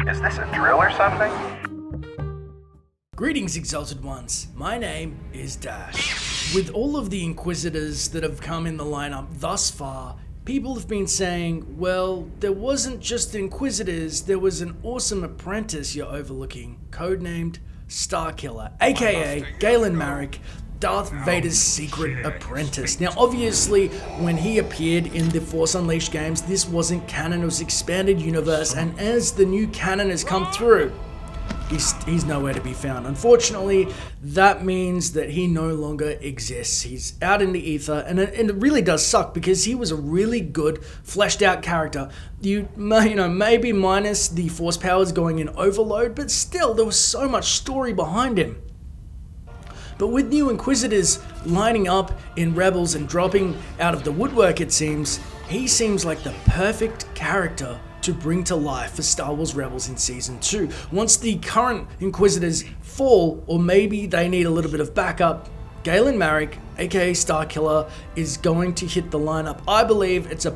Is this a drill or something? Greetings, Exalted Ones. My name is Dash. With all of the Inquisitors that have come in the lineup thus far, people have been saying, well, there wasn't just Inquisitors, there was an awesome apprentice you're overlooking, codenamed Starkiller, aka Galen Marek, Darth Vader's secret apprentice. Now, obviously, when he appeared in the Force Unleashed games, this wasn't canon, it was expanded universe, and as the new canon has come through, he's nowhere to be found. Unfortunately, that means that he no longer exists. He's out in the ether, and it really does suck because he was a really good, fleshed out character. Maybe minus the Force powers going in overload, but still, there was so much story behind him. But with new Inquisitors lining up in Rebels and dropping out of the woodwork, it seems, he seems like the perfect character to bring to life for Star Wars Rebels in Season 2. Once the current Inquisitors fall, or maybe they need a little bit of backup, Galen Marek, aka Starkiller, is going to hit the lineup. I believe it's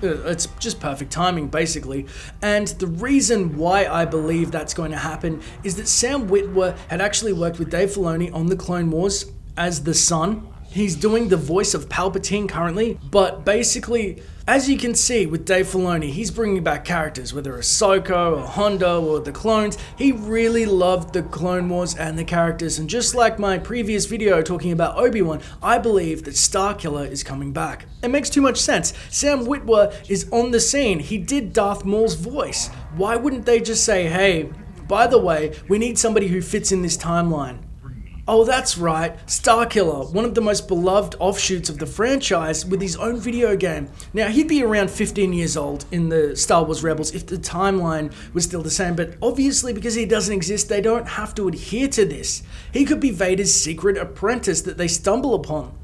it's just perfect timing, basically. And the reason why I believe that's going to happen is that Sam Witwer had actually worked with Dave Filoni on the Clone Wars as the son. He's doing the voice of Palpatine currently, but basically, as you can see with Dave Filoni, he's bringing back characters, whether it's Ahsoka or Hondo or the clones. He really loved the Clone Wars and the characters, and just like my previous video talking about Obi-Wan, I believe that Starkiller is coming back. It makes too much sense. Sam Witwer is on the scene. He did Darth Maul's voice. Why wouldn't they just say, hey, by the way, we need somebody who fits in this timeline? Oh, that's right, Starkiller, one of the most beloved offshoots of the franchise with his own video game. Now, he'd be around 15 years old in the Star Wars Rebels if the timeline was still the same, but obviously because he doesn't exist, they don't have to adhere to this. He could be Vader's secret apprentice that they stumble upon.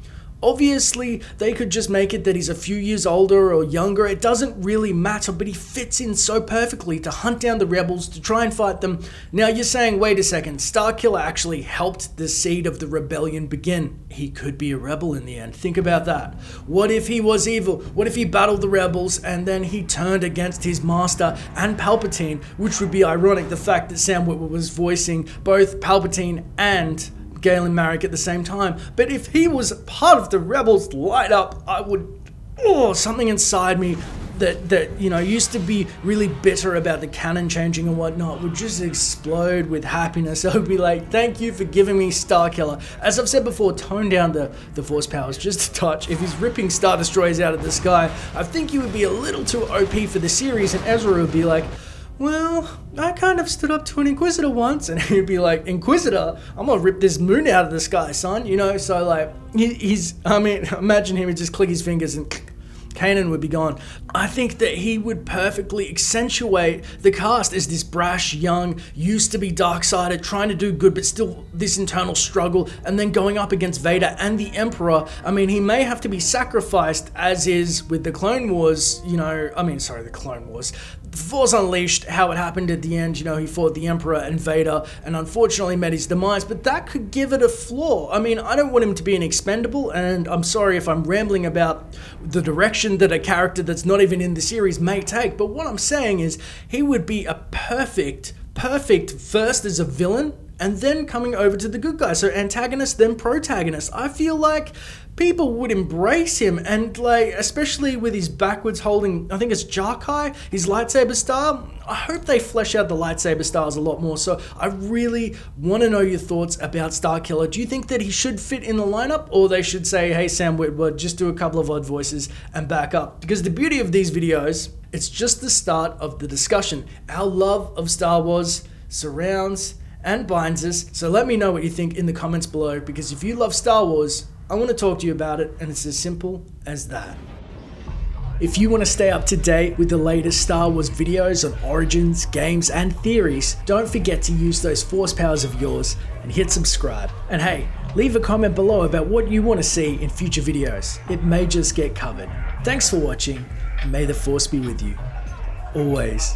Obviously, they could just make it that he's a few years older or younger. It doesn't really matter, but he fits in so perfectly to hunt down the rebels, to try and fight them. Now, you're saying, wait a second, Starkiller actually helped the seed of the rebellion begin. He could be a rebel in the end. Think about that. What if he was evil? What if he battled the rebels and then he turned against his master and Palpatine, which would be ironic, the fact that Sam Witwer was voicing both Palpatine and Galen Marek at the same time. But if he was part of the Rebels light up, I would, something inside me that used to be really bitter about the canon changing and whatnot would just explode with happiness. I would be like, thank you for giving me Starkiller. As I've said before, tone down the Force powers just a touch. If he's ripping Star Destroyers out of the sky, I think he would be a little too OP for the series, and Ezra would be like, well, I kind of stood up to an Inquisitor once, and he'd be like, Inquisitor? I'm gonna rip this moon out of the sky, son, so like, imagine him would just click his fingers and Kanan would be gone. I think that he would perfectly accentuate the cast as this brash, young, used to be dark-sided, trying to do good, but still this internal struggle, and then going up against Vader and the Emperor. He may have to be sacrificed, as is with the Clone Wars, the Clone Wars. The Force Unleashed, how it happened at the end, he fought the Emperor and Vader, and unfortunately met his demise, but that could give it a flaw. I don't want him to be an expendable, and I'm sorry if I'm rambling about the direction that a character that's not even in the series may take, but what I'm saying is he would be a perfect first as a villain and then coming over to the good guy. So antagonist, then protagonist. I feel like people would embrace him, and especially with his backwards holding, I think it's Jarkai, his lightsaber star. I hope they flesh out the lightsaber stars a lot more. So I really want to know your thoughts about Starkiller. Do you think that he should fit in the lineup, or they should say, hey, Sam Witwer, just do a couple of odd voices and back up? Because the beauty of these videos, it's just the start of the discussion. Our love of Star Wars surrounds and binds us. So let me know what you think in the comments below, because if you love Star Wars, I want to talk to you about it, and it's as simple as that. If you want to stay up to date with the latest Star Wars videos on origins, games, and theories, don't forget to use those Force powers of yours and hit subscribe. And hey, leave a comment below about what you want to see in future videos. It may just get covered. Thanks for watching, and may the Force be with you. Always.